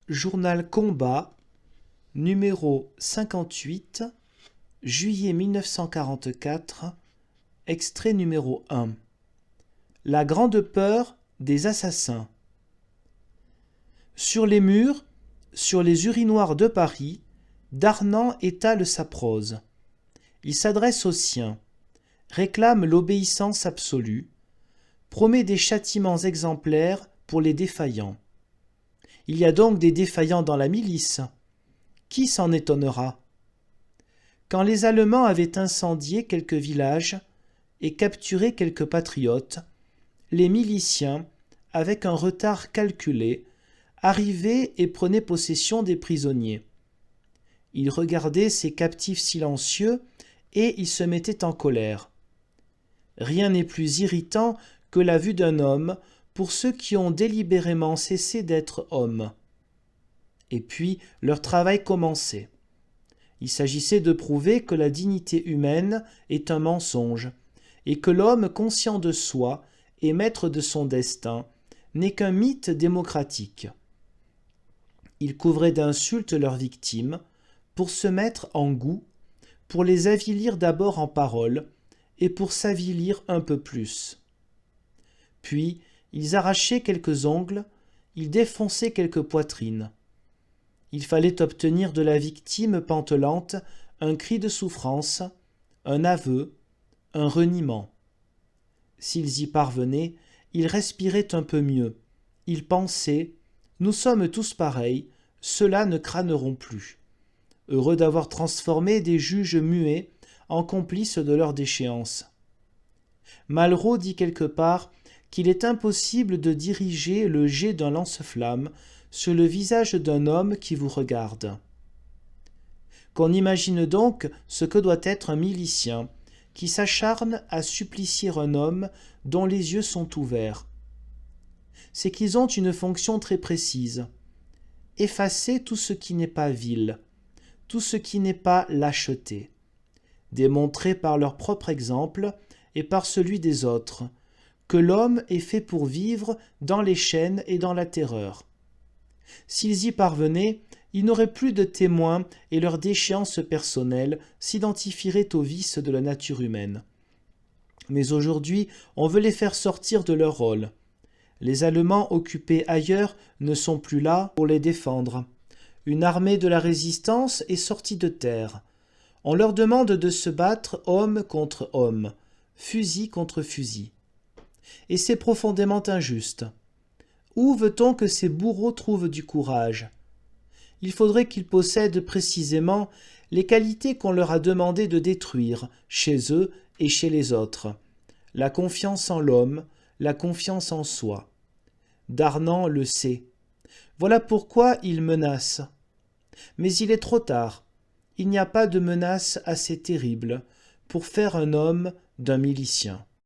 Journal Combat, numéro 58, juillet 1944, extrait numéro 1. La grande peur des assassins. Sur les murs, sur les urinoirs de Paris, Darnand étale sa prose. Il s'adresse aux siens, réclame l'obéissance absolue, promet des châtiments exemplaires pour les défaillants. Il y a donc des défaillants dans la milice. Qui s'en étonnera? Quand les Allemands avaient incendié quelques villages et capturé quelques patriotes, les miliciens, avec un retard calculé, arrivaient et prenaient possession des prisonniers. Ils regardaient ces captifs silencieux et ils se mettaient en colère. Rien n'est plus irritant que la vue d'un homme pour ceux qui ont délibérément cessé d'être hommes. Et puis leur travail commençait. Il s'agissait de prouver que la dignité humaine est un mensonge, et que l'homme conscient de soi et maître de son destin n'est qu'un mythe démocratique. Ils couvraient d'insultes leurs victimes, pour se mettre en goût, pour les avilir d'abord en paroles, et pour s'avilir un peu plus. Puis, ils arrachaient quelques ongles, ils défonçaient quelques poitrines. Il fallait obtenir de la victime pantelante un cri de souffrance, un aveu, un reniement. S'ils y parvenaient, ils respiraient un peu mieux. Ils pensaient « Nous sommes tous pareils, ceux-là ne crâneront plus ». Heureux d'avoir transformé des juges muets en complices de leur déchéance. Malraux dit quelque part qu'il est impossible de diriger le jet d'un lance-flamme sur le visage d'un homme qui vous regarde. Qu'on imagine donc ce que doit être un milicien qui s'acharne à supplicier un homme dont les yeux sont ouverts. C'est qu'ils ont une fonction très précise. Effacer tout ce qui n'est pas vil, tout ce qui n'est pas lâcheté. Démontrer par leur propre exemple et par celui des autres que l'homme est fait pour vivre dans les chaînes et dans la terreur. S'ils y parvenaient, ils n'auraient plus de témoins et leur déchéance personnelle s'identifierait aux vices de la nature humaine. Mais aujourd'hui, on veut les faire sortir de leur rôle. Les Allemands occupés ailleurs ne sont plus là pour les défendre. Une armée de la résistance est sortie de terre. On leur demande de se battre homme contre homme, fusil contre fusil. Et c'est profondément injuste. Où veut-on que ces bourreaux trouvent du courage? Il faudrait qu'ils possèdent précisément les qualités qu'on leur a demandé de détruire chez eux et chez les autres. La confiance en l'homme, la confiance en soi. Darnand le sait. Voilà pourquoi il menace. Mais il est trop tard. Il n'y a pas de menace assez terrible pour faire un homme d'un milicien.